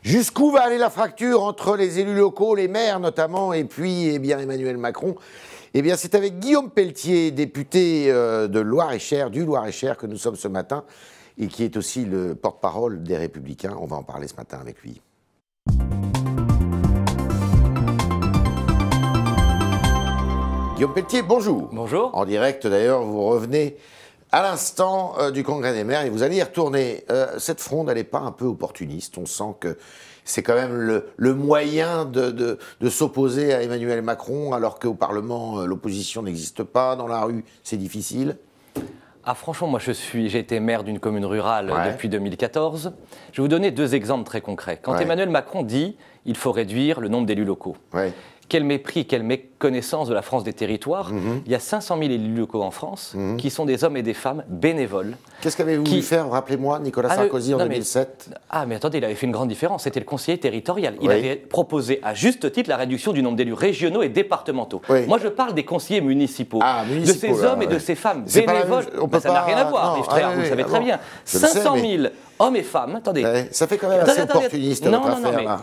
Jusqu'où va aller la fracture entre les élus locaux, les maires notamment, et puis Emmanuel Macron? C'est avec Guillaume Pelletier, député de Loir-et-Cher, du Loir-et-Cher, que nous sommes ce matin, et qui est aussi le porte-parole des Républicains. On va en parler ce matin avec lui. Guillaume Pelletier, bonjour. Bonjour. En direct d'ailleurs, vous revenez à l'instant du Congrès des maires et vous allez y retourner. Cette fronde, elle n'est pas un peu opportuniste? On sent que c'est quand même le moyen de s'opposer à Emmanuel Macron, alors qu'au Parlement, l'opposition n'existe pas, dans la rue, c'est difficile. Ah, franchement, moi j'ai été maire d'une commune rurale depuis 2014. Je vais vous donner deux exemples très concrets. Quand Emmanuel Macron dit il faut réduire le nombre d'élus locaux, quel mépris, quelle méconnaissance de la France des territoires. Il y a 500 000 élus locaux en France qui sont des hommes et des femmes bénévoles. Qu'est-ce qu'avez-vous voulu faire, rappelez-moi, Nicolas Sarkozy en 2007? Mais attendez, il avait fait une grande différence, c'était le conseiller territorial. Il avait proposé à juste titre la réduction du nombre d'élus régionaux et départementaux. Moi je parle des conseillers municipaux, de ces hommes et de ces femmes bénévoles. Ça n'a rien à voir, vous le savez très bien. 500 000 hommes et femmes, attendez. Ça fait quand même assez opportuniste votre affaire-là.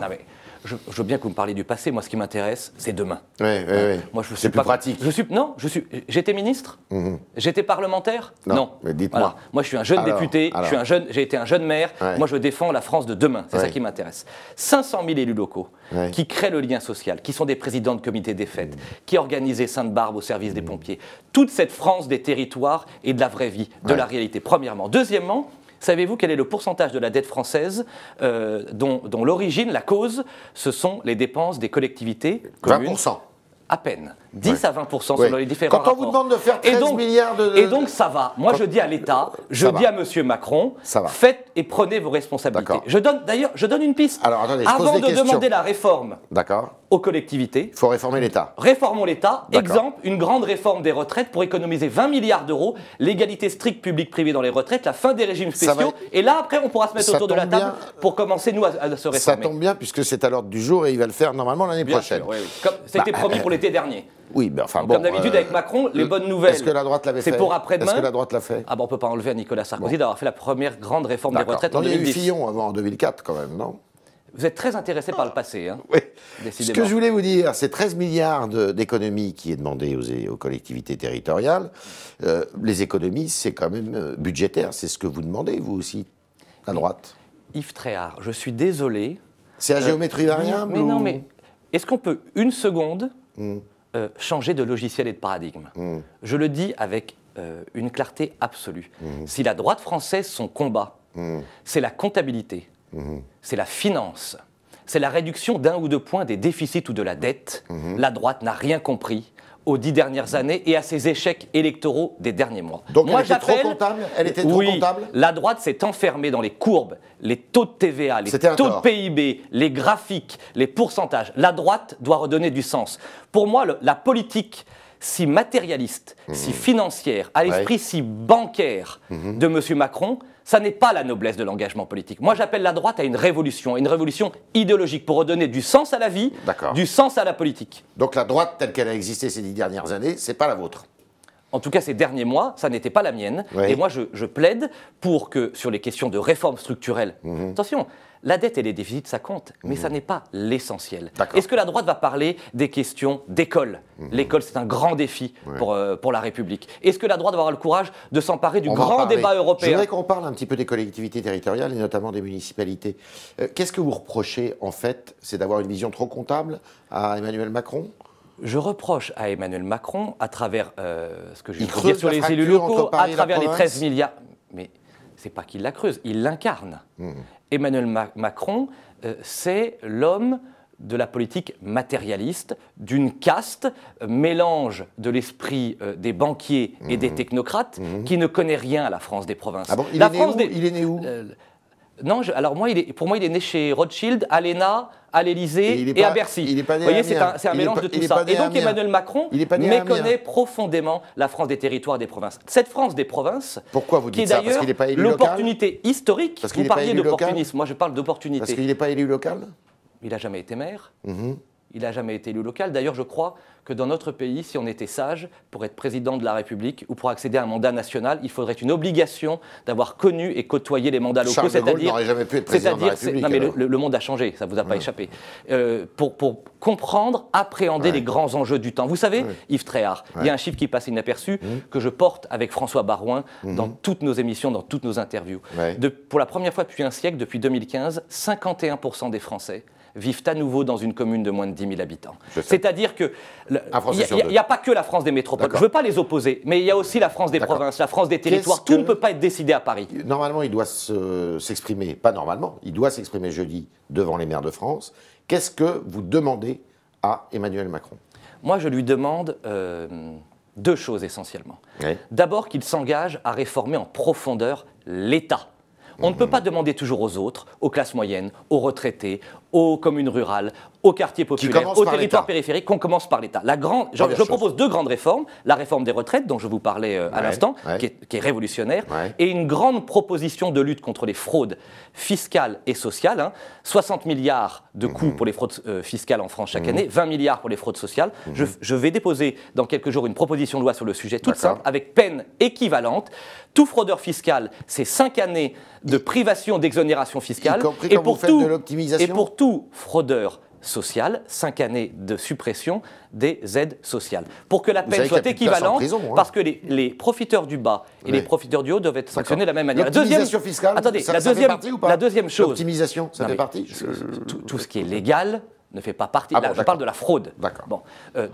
Je veux bien que vous me parliez du passé. Moi, ce qui m'intéresse, c'est demain. Moi, c'est plus pratique. J'étais ministre. J'étais parlementaire. Non. Mais dites-moi. Voilà. Moi, je suis un jeune député. J'ai été un jeune maire. Moi, je défends la France de demain. C'est ça qui m'intéresse. 500 000 élus locaux qui créent le lien social, qui sont des présidents de comités des fêtes, qui organisaient Sainte-Barbe au service des pompiers. Toute cette France des territoires et de la vraie vie, de la réalité. Premièrement. Deuxièmement. Savez-vous quel est le pourcentage de la dette française dont l'origine, la cause, ce sont les dépenses des collectivités communes? 20%. À peine. 10 à 20% selon les différents rapports. Quand on vous demande de faire 13 milliards de... Et donc ça va. Moi je dis à l'État, je dis à M. Macron, faites et prenez vos responsabilités. Je donne une piste. Alors, attendez, avant de demander la réforme aux collectivités, il faut réformer l'État. Réformons l'État. Exemple, une grande réforme des retraites pour économiser 20 milliards d'euros, l'égalité stricte public-privé dans les retraites, la fin des régimes spéciaux. Et là, après, on pourra se mettre autour de la table pour commencer, nous, à se réformer. Ça tombe bien, puisque c'est à l'ordre du jour et il va le faire normalement l'année prochaine. Comme c'était promis pour l'été dernier. Oui, mais enfin bon. Comme d'habitude avec Macron, les bonnes nouvelles. Est-ce que la droite l'avait fait? C'est pour après-demain. Est-ce que la droite l'a fait? On ne peut pas enlever à Nicolas Sarkozy d'avoir fait la première grande réforme des retraites en 2010. Il y a eu Fillon avant, en 2004 quand même, non? Vous êtes très intéressé par le passé, hein? Oui. Décidément. Ce que je voulais vous dire, c'est 13 milliards d'économies qui est demandé aux collectivités territoriales. Les économies, c'est quand même budgétaire. C'est ce que vous demandez, vous aussi, à droite. Yves Tréhard, je suis désolé. C'est à géométrie variable? Mais non, mais est-ce qu'on peut une seconde changer de logiciel et de paradigme? Je le dis avec une clarté absolue. Si la droite française, son combat, c'est la comptabilité, c'est la finance, c'est la réduction d'un ou deux points des déficits ou de la dette, la droite n'a rien compris aux 10 dernières années et à ses échecs électoraux des derniers mois. Donc elle était trop comptable? Elle était trop comptable? La droite s'est enfermée dans les courbes, les taux de TVA, les taux de PIB, les graphiques, les pourcentages. La droite doit redonner du sens. Pour moi, la politique si matérialiste, si financière, à l'esprit si bancaire de M. Macron, ça n'est pas la noblesse de l'engagement politique. Moi, j'appelle la droite à une révolution idéologique pour redonner du sens à la vie, du sens à la politique. Donc la droite telle qu'elle a existé ces 10 dernières années, c'est pas la vôtre? En tout cas, ces derniers mois, ça n'était pas la mienne. Et moi, je plaide pour que, sur les questions de réforme structurelle, attention, la dette et les déficits, ça compte, mais ça n'est pas l'essentiel. Est-ce que la droite va parler des questions d'école? L'école, c'est un grand défi pour la République. Est-ce que la droite va avoir le courage de s'emparer du grand débat européen? Je voudrais qu'on parle un petit peu des collectivités territoriales et notamment des municipalités. Qu'est-ce que vous reprochez, en fait? C'est d'avoir une vision trop comptable à Emmanuel Macron? Je reproche à Emmanuel Macron, à travers ce que je viens de dire sur les élus locaux, à travers les 13 milliards... Mais c'est pas qu'il la creuse, il l'incarne. Emmanuel Macron, c'est l'homme de la politique matérialiste, d'une caste, mélange de l'esprit des banquiers et des technocrates, qui ne connaît rien à la France des provinces. Ah bon, il est né où? Non, alors pour moi, il est né chez Rothschild, à l'ENA, à l'Élysée et à Bercy. Il est pas né Vous voyez, c'est un mélange de tout ça. Et donc Emmanuel Macron méconnaît profondément la France des territoires et des provinces. Cette France des provinces, pourquoi vous dites qui est d'ailleurs l'opportunité historique, parce vous parliez d'opportunisme, moi je parle d'opportunité. Parce qu'il n'est pas élu local? Il n'a jamais été maire. Il il n'a jamais été élu local. D'ailleurs, je crois que dans notre pays, si on était sage, pour être président de la République ou pour accéder à un mandat national, il faudrait une obligation d'avoir connu et côtoyé les mandats locaux. Charles de Gaulle n'aurait jamais pu être président de la République. Non, mais le monde a changé, ça ne vous a pas échappé. Pour comprendre, appréhender les grands enjeux du temps. Vous savez, Yves Tréhard, il y a un chiffre qui passe inaperçu que je porte avec François Barouin dans toutes nos émissions, dans toutes nos interviews. Pour la première fois depuis un siècle, depuis 2015, 51% des Français vivent à nouveau dans une commune de moins de 10 000 habitants. C'est-à-dire qu'il n'y a pas que la France des métropoles. Je ne veux pas les opposer, mais il y a aussi la France des provinces, la France des territoires. Tout ne peut pas être décidé à Paris. Normalement, il doit s'exprimer, pas normalement, il doit s'exprimer jeudi devant les maires de France. Qu'est-ce que vous demandez à Emmanuel Macron? Moi, je lui demande 2 choses essentiellement. D'abord, qu'il s'engage à réformer en profondeur l'État. On ne peut pas demander toujours aux autres, aux classes moyennes, aux retraités, aux communes rurales, aux quartiers populaires, aux territoires périphériques, qu'on commence par l'État. Je propose 2 grandes réformes. La réforme des retraites, dont je vous parlais à l'instant, qui est révolutionnaire, et une grande proposition de lutte contre les fraudes fiscales et sociales. 60 milliards de coûts pour les fraudes fiscales en France chaque année, 20 milliards pour les fraudes sociales. Je vais déposer dans quelques jours une proposition de loi sur le sujet, toute simple, avec peine équivalente. Tout fraudeur fiscal, c'est 5 années de privation d'exonération fiscale. Et pour tout fraudeur social, 5 années de suppression des aides sociales. Pour que la peine soit équivalente, parce que les profiteurs du bas et les profiteurs du haut doivent être sanctionnés de la même manière. L'optimisation fiscale, ça fait partie ou pas? La deuxième chose... L'optimisation, ça fait partie? Tout ce qui est légal ne fait pas partie. Là, je parle de la fraude. Bon.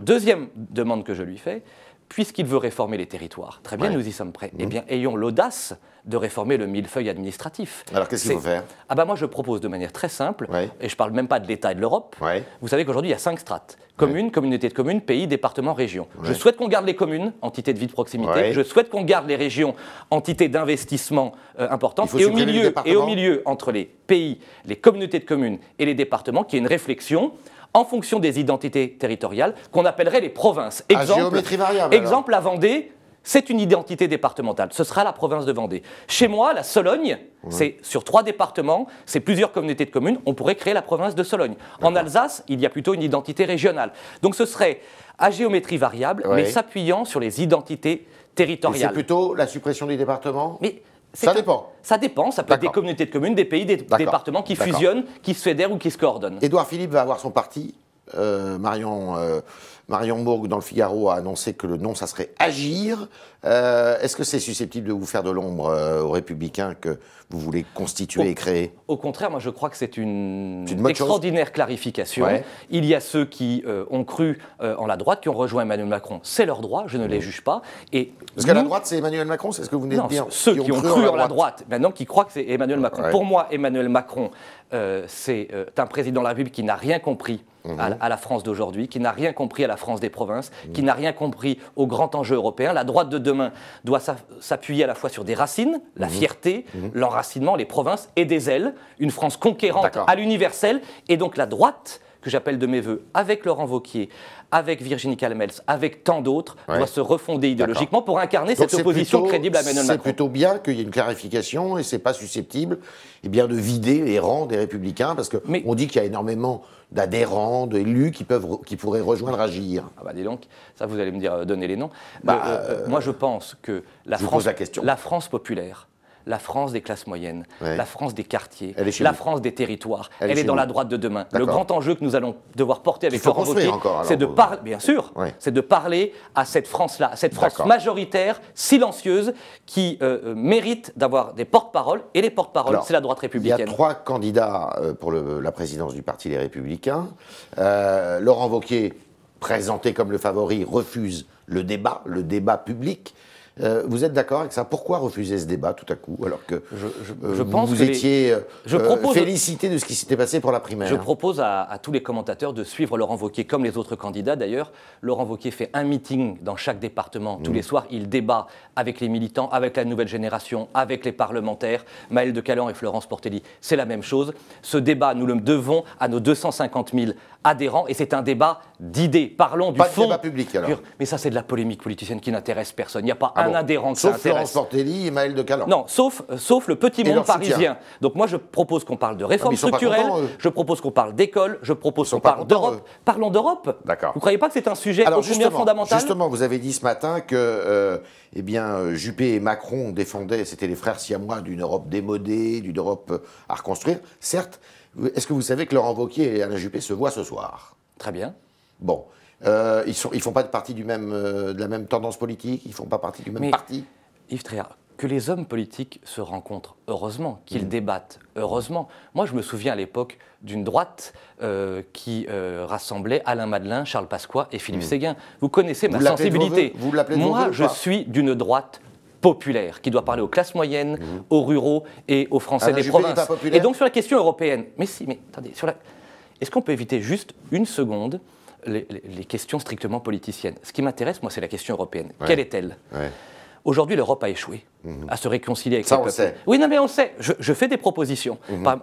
Deuxième demande que je lui fais, puisqu'il veut réformer les territoires, très bien, nous y sommes prêts. Eh bien, ayons l'audace de réformer le millefeuille administratif. Alors, qu'est-ce qu'il faut faire? Moi, je propose de manière très simple, et je ne parle même pas de l'État et de l'Europe. Vous savez qu'aujourd'hui, il y a 5 strates. Communes, communauté de communes, pays, département, région. Je souhaite qu'on garde les communes, entités de vie de proximité. Je souhaite qu'on garde les régions, entités d'investissement importantes. Et au milieu, entre les pays, les communautés de communes et les départements, qu'il y ait une réflexion en fonction des identités territoriales qu'on appellerait les provinces. Géométrie variable. Exemple, la Vendée, c'est une identité départementale. Ce sera la province de Vendée. Chez moi, la Sologne, c'est sur 3 départements, c'est plusieurs communautés de communes, on pourrait créer la province de Sologne. En Alsace, il y a plutôt une identité régionale. Donc ce serait à géométrie variable, mais s'appuyant sur les identités territoriales. C'est plutôt la suppression des départements? Ça dépend. Ça dépend, ça peut être des communautés de communes, des pays, des départements qui fusionnent, qui se fédèrent ou qui se coordonnent. Édouard Philippe va avoir son parti. Marion Mourgue, dans le Figaro, a annoncé que le nom, ça serait Agir. Est-ce que c'est susceptible de vous faire de l'ombre aux Républicains que vous voulez constituer et créer? Au contraire, moi je crois que c'est une extraordinaire clarification. Il y a ceux qui ont cru en la droite, qui ont rejoint Emmanuel Macron. C'est leur droit, je ne les juge pas. Parce que la droite, c'est Emmanuel Macron, c'est ce que vous venez de dire? Ceux qui ont cru en la droite, maintenant qui croient que c'est Emmanuel Macron. Pour moi, Emmanuel Macron, c'est un président de la République qui n'a rien compris à la France d'aujourd'hui, qui n'a rien compris à la France des provinces, qui n'a rien compris aux grands enjeux européens. La droite de demain doit s'appuyer à la fois sur des racines, la fierté, l'enracinement, les provinces, et des ailes, une France conquérante à l'universel. Et donc la droite, que j'appelle de mes voeux, avec Laurent Wauquiez, avec Virginie Calmels, avec tant d'autres, doit se refonder idéologiquement pour incarner cette opposition crédible à Emmanuel Macron. C'est plutôt bien qu'il y ait une clarification et c'est pas susceptible de vider les rangs des Républicains, parce qu'on dit qu'il y a énormément d'adhérents, d'élus qui pourraient rejoindre Agir. Dis donc, ça vous allez me dire, donnez les noms. Moi je pense que la France populaire, la France des classes moyennes, la France des quartiers, la France des territoires, elle est dans la droite de demain. Le grand enjeu que nous allons devoir porter avec Laurent Wauquiez, c'est de parler, bien sûr, c'est de parler à cette France-là, à cette France majoritaire, silencieuse, qui mérite d'avoir des porte-paroles, et les porte-paroles, c'est la droite républicaine. Il y a 3 candidats pour la présidence du Parti Les Républicains. Laurent Wauquiez, présenté comme le favori, refuse le débat public. Vous êtes d'accord avec ça? Pourquoi refuser ce débat tout à coup, alors que vous étiez félicité de ce qui s'était passé pour la primaire? Je propose à tous les commentateurs de suivre Laurent Wauquiez, comme les autres candidats d'ailleurs. Laurent Wauquiez fait un meeting dans chaque département tous les soirs. Il débat avec les militants, avec la nouvelle génération, avec les parlementaires. Maël de Calan et Florence Portelli, c'est la même chose. Ce débat, nous le devons à nos 250 000 adhérents, et c'est un débat d'idées. Parlons du fond. Pas de débat public alors. Mais ça, c'est de la polémique politicienne qui n'intéresse personne. Il n'y a pas un adhérent que ça intéresse. Sauf Florence Portelli et Maël de Calan. Non, sauf le petit monde parisien. Donc moi, je propose qu'on parle de réformes structurelles, je propose qu'on parle d'école, je propose qu'on parle d'Europe. Parlons d'Europe. D'accord. Vous ne croyez pas que c'est un sujet ô combien fondamental ? Justement, vous avez dit ce matin que Juppé et Macron défendaient, c'était les frères siamois d'une Europe démodée, d'une Europe à reconstruire. Certes, est-ce que vous savez que Laurent Wauquiez et Alain Juppé se voient ce soir ? Très bien. Bon. Ils font pas partie de la même tendance politique, ils font pas partie du même parti. Yves Tréhard, que les hommes politiques se rencontrent, heureusement, qu'ils débattent, heureusement. Moi, je me souviens à l'époque d'une droite qui rassemblait Alain Madelin, Charles Pasqua et Philippe Séguin. Vous connaissez ma sensibilité. Vous l'appelez de Moi, je suis d'une droite populaire, qui doit parler aux classes moyennes, aux ruraux et aux Français des provinces. Et donc sur la question européenne, mais attendez, est-ce qu'on peut éviter juste une seconde les questions strictement politiciennes? Ce qui m'intéresse, moi, c'est la question européenne. Quelle est-elle? Aujourd'hui, l'Europe a échoué à se réconcilier avec les peuples. Ça, on sait. Oui, non, mais on sait. Je fais des propositions.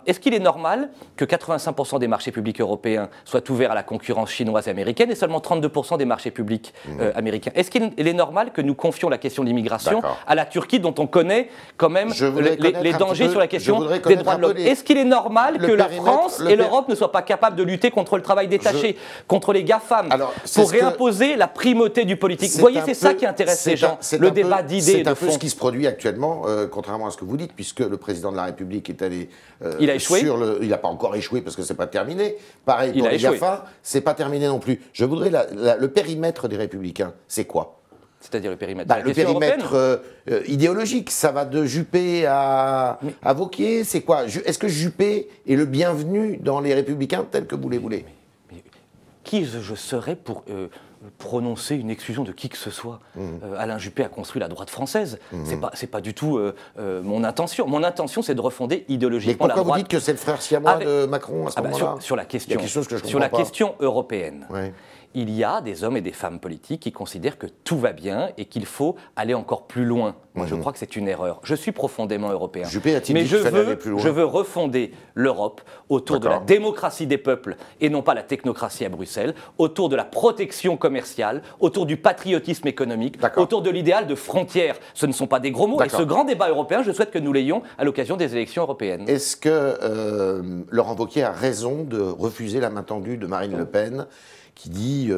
Est-ce qu'il est normal que 85% des marchés publics européens soient ouverts à la concurrence chinoise et américaine et seulement 32% des marchés publics américains? Est-ce qu'il est normal que nous confions la question de l'immigration à la Turquie, dont on connaît quand même les dangers sur la question des droits de l'homme? Est-ce qu'il est normal que la France et l'Europe ne soient pas capables de lutter contre le travail détaché, contre les GAFAM, pour réimposer la primauté du politique? Vous voyez, c'est ça qui intéresse ces gens, le débat d'idées et de fond. C'est un peu ce qui se produit actuellement, contrairement à ce que vous dites, puisque le président de la République est allé il a échoué. il n'a pas encore échoué parce que c'est pas terminé. Pareil pour les GAFA, c'est pas terminé non plus. Je voudrais le périmètre des Républicains, c'est quoi? C'est-à-dire le périmètre le périmètre idéologique, ça va de Juppé à Wauquiez, c'est quoi? Est-ce que Juppé est le bienvenu dans les Républicains tels que vous les voulez? Mais qui je serais pour prononcer une exclusion de qui que ce soit? Alain Juppé a construit la droite française. C'est pas du tout mon intention. Mon intention, c'est de refonder idéologiquement la droite. Pourquoi vous dites que c'est le frère siamois de Macron à ce moment-là? Sur la question européenne. Il y a des hommes et des femmes politiques qui considèrent que tout va bien et qu'il faut aller encore plus loin. Moi, je crois que c'est une erreur. Je suis profondément européen. Mais je veux refonder l'Europe autour de la démocratie des peuples et non pas la technocratie à Bruxelles, autour de la protection commerciale, autour du patriotisme économique, autour de l'idéal de frontières. Ce ne sont pas des gros mots. Et ce grand débat européen, je souhaite que nous l'ayons à l'occasion des élections européennes. Est-ce que Laurent Wauquiez a raison de refuser la main tendue de Marine Le Pen, qui dit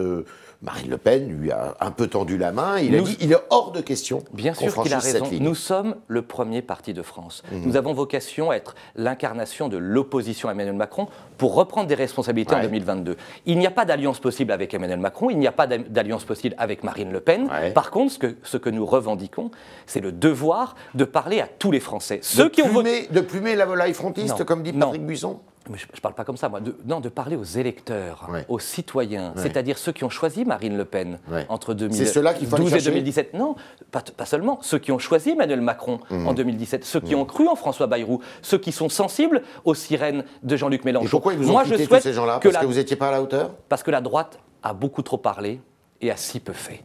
Marine Le Pen lui a un peu tendu la main, il a dit il est hors de question. Bien sûr qu'il a raison. Nous sommes le premier parti de France. Nous avons vocation à être l'incarnation de l'opposition à Emmanuel Macron pour reprendre des responsabilités en 2022. Il n'y a pas d'alliance possible avec Emmanuel Macron, il n'y a pas d'alliance possible avec Marine Le Pen. Par contre, ce que nous revendiquons, c'est le devoir de parler à tous les Français. De plumer la volaille frontiste, comme dit Patrick Buisson? Mais je ne parle pas comme ça, moi. De parler aux électeurs, aux citoyens, c'est-à-dire ceux qui ont choisi Marine Le Pen entre 2012 et 2017. Non, pas seulement. Ceux qui ont choisi Emmanuel Macron en 2017, ceux qui ont cru en François Bayrou, ceux qui sont sensibles aux sirènes de Jean-Luc Mélenchon. Et pourquoi ils vous ont quitté tous ces gens-là? Parce que vous n'étiez pas à la hauteur? Parce que la droite a beaucoup trop parlé et a si peu fait.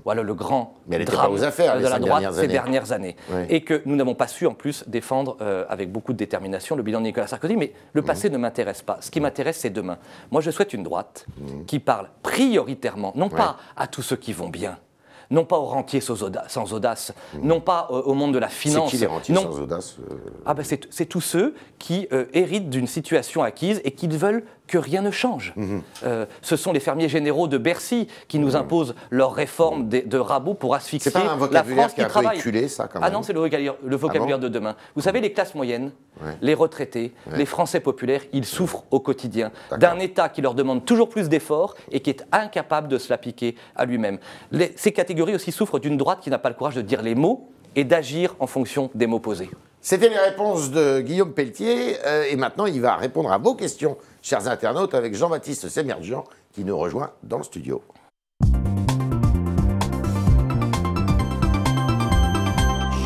Voilà le grand drame de la droite ces dernières années. Et que nous n'avons pas su en plus défendre avec beaucoup de détermination le bilan de Nicolas Sarkozy. Mais le passé ne m'intéresse pas. Ce qui m'intéresse, c'est demain. Moi, je souhaite une droite qui parle prioritairement, non pas à tous ceux qui vont bien, non pas aux rentiers sans audace, non pas au monde de la finance. C'est qui les rentiers sans audace c'est tous ceux qui héritent d'une situation acquise et qui veulent que rien ne change. Ce sont les fermiers généraux de Bercy qui nous imposent leurs réformes de rabot pour asphyxier la France qui travaille. Véhiculé, ça, quand même. Ah non, c'est le vocabulaire de demain. Vous savez, les classes moyennes, les retraités, les Français populaires, ils souffrent au quotidien d'un État qui leur demande toujours plus d'efforts et qui est incapable de se l'appliquer à lui-même. Ces catégories aussi souffrent d'une droite qui n'a pas le courage de dire les mots et d'agir en fonction des mots posés. C'était les réponses de Guillaume Pelletier et maintenant il va répondre à vos questions, chers internautes, avec Jean-Baptiste Sémerjian qui nous rejoint dans le studio.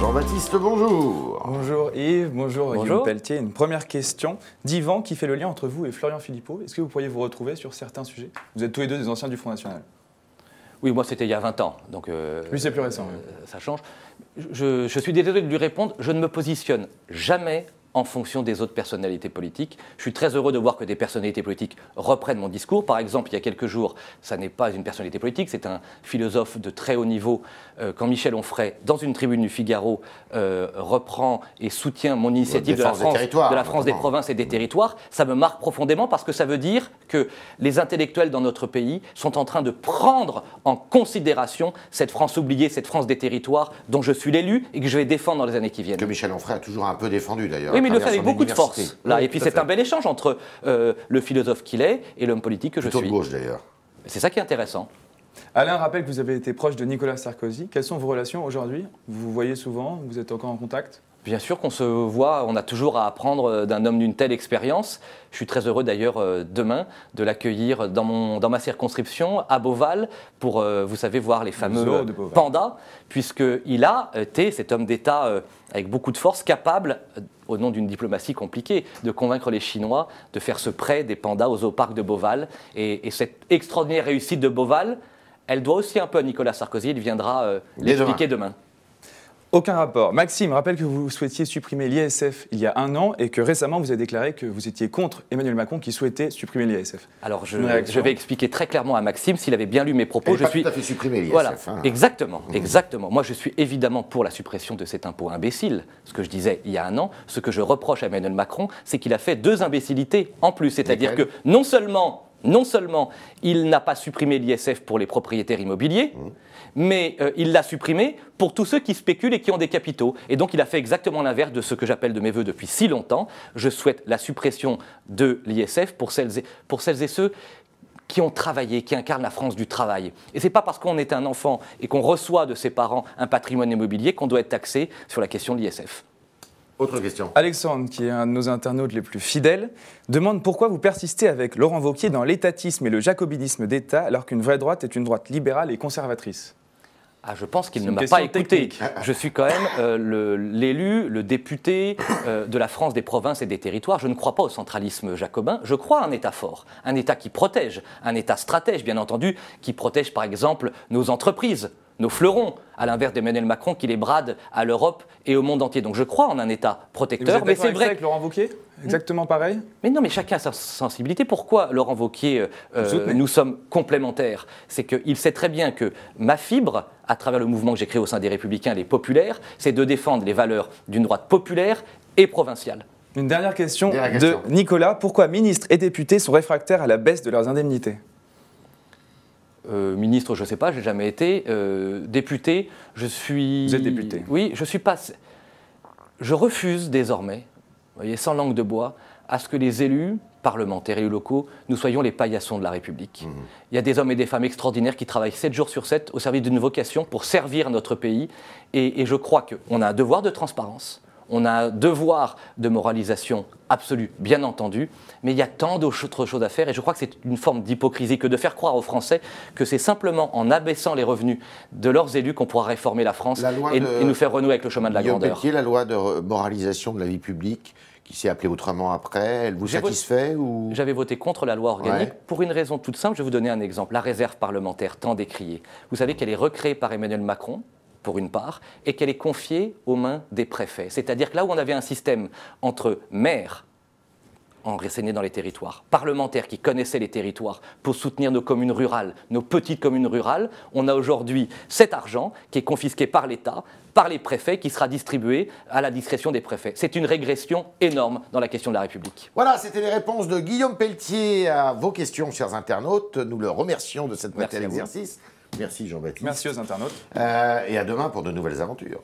Jean-Baptiste, bonjour. Bonjour Yves, bonjour Guillaume Pelletier. Une première question d'Yvan qui fait le lien entre vous et Florian Philippot. Est-ce que vous pourriez vous retrouver sur certains sujets? Vous êtes tous les deux des anciens du Front National. Oui, moi c'était il y a 20 ans, donc lui c'est plus récent. Ça change. Je suis désolé de lui répondre, je ne me positionne jamais en fonction des autres personnalités politiques. Je suis très heureux de voir que des personnalités politiques reprennent mon discours. Par exemple, il y a quelques jours, ça n'est pas une personnalité politique, c'est un philosophe de très haut niveau, quand Michel Onfray, dans une tribune du Figaro, reprend et soutient mon initiative de la France des provinces et des territoires. Ça me marque profondément parce que ça veut dire que les intellectuels dans notre pays sont en train de prendre en considération cette France oubliée, cette France des territoires dont je suis l'élu et que je vais défendre dans les années qui viennent. Que Michel Onfray a toujours un peu défendu d'ailleurs. Oui, mais il le fait avec beaucoup de force. Là. Oui, et puis c'est un bel échange entre le philosophe qu'il est et l'homme politique que je suis. Plutôt de gauche d'ailleurs. C'est ça qui est intéressant. Alain rappelle que vous avez été proche de Nicolas Sarkozy. Quelles sont vos relations aujourd'hui? Vous vous voyez souvent? Vous êtes encore en contact? Bien sûr qu'on se voit, on a toujours à apprendre d'un homme d'une telle expérience. Je suis très heureux d'ailleurs demain de l'accueillir dans ma circonscription à Beauval pour, vous savez, voir les fameux pandas, puisqu'il a été, cet homme d'État avec beaucoup de force, capable, au nom d'une diplomatie compliquée, de convaincre les Chinois de faire ce prêt des pandas au zooparc de Beauval. Et cette extraordinaire réussite de Beauval, elle doit aussi un peu à Nicolas Sarkozy, il viendra l'expliquer demain. Aucun rapport. Maxime rappelle que vous souhaitiez supprimer l'ISF il y a 1 an et que récemment vous avez déclaré que vous étiez contre Emmanuel Macron qui souhaitait supprimer l'ISF. Alors je vais expliquer très clairement à Maxime s'il avait bien lu mes propos. Je suis tout à fait supprimé l'ISF. Voilà, exactement. Moi je suis évidemment pour la suppression de cet impôt imbécile. Ce que je disais il y a 1 an, ce que je reproche à Emmanuel Macron, c'est qu'il a fait 2 imbécilités en plus. C'est-à-dire que non seulement il n'a pas supprimé l'ISF pour les propriétaires immobiliers, mais il l'a supprimé pour tous ceux qui spéculent et qui ont des capitaux. Et donc il a fait exactement l'inverse de ce que j'appelle de mes voeux depuis si longtemps. Je souhaite la suppression de l'ISF pour celles et ceux qui ont travaillé, qui incarnent la France du travail. Et ce n'est pas parce qu'on est un enfant et qu'on reçoit de ses parents un patrimoine immobilier qu'on doit être taxé sur la question de l'ISF. Autre question. Alexandre, qui est un de nos internautes les plus fidèles, demande pourquoi vous persistez avec Laurent Wauquiez dans l'étatisme et le jacobinisme d'État alors qu'une vraie droite est une droite libérale et conservatrice. Je pense qu'il ne m'a pas écouté. Je suis quand même l'élu, le député de la France des provinces et des territoires. Je ne crois pas au centralisme jacobin. Je crois à un État fort, un État qui protège, un État stratège, bien entendu, qui protège par exemple nos entreprises, nos fleurons, à l'inverse d'Emmanuel Macron qui les brade à l'Europe et au monde entier. Donc je crois en un État protecteur. Mais c'est vrai avec Laurent Wauquiez ? Exactement pareil ? Mais non, mais chacun a sa sensibilité. Pourquoi Laurent Wauquiez, nous sommes complémentaires? C'est qu'il sait très bien que ma fibre, à travers le mouvement que j'ai créé au sein des Républicains, les Populaires, c'est de défendre les valeurs d'une droite populaire et provinciale. Une dernière question de Nicolas. Pourquoi ministres et députés sont réfractaires à la baisse de leurs indemnités ? Ministre, je ne sais pas, je n'ai jamais été. Député, je suis... Vous êtes député ? Oui, je suis pas... Je refuse désormais, vous voyez, sans langue de bois, à ce que les élus, parlementaires et élus locaux, nous soyons les paillassons de la République. Il y a des hommes et des femmes extraordinaires qui travaillent 7 jours sur 7 au service d'une vocation pour servir notre pays. Et je crois qu'on a un devoir de transparence. On a un devoir de moralisation absolue, bien entendu, mais il y a tant d'autres choses à faire et je crois que c'est une forme d'hypocrisie que de faire croire aux Français que c'est simplement en abaissant les revenus de leurs élus qu'on pourra réformer la France et nous faire renouer avec le chemin de la grandeur. Pétier, la loi de moralisation de la vie publique, qui s'est appelée autrement après, elle vous satisfait ou... J'avais voté contre la loi organique pour une raison toute simple. Je vais vous donner un exemple. La réserve parlementaire, tant décriée. Vous savez qu'elle est recréée par Emmanuel Macron, pour une part, et qu'elle est confiée aux mains des préfets. C'est-à-dire que là où on avait un système entre maires, enracinés dans les territoires, parlementaires qui connaissaient les territoires pour soutenir nos communes rurales, nos petites communes rurales, on a aujourd'hui cet argent qui est confisqué par l'État, par les préfets, qui sera distribué à la discrétion des préfets. C'est une régression énorme dans la question de la République. Voilà, c'était les réponses de Guillaume Pelletier à vos questions, chers internautes. Nous le remercions de cette prêté à l'exercice. Merci Jean-Baptiste. Merci aux internautes. Et à demain pour de nouvelles aventures.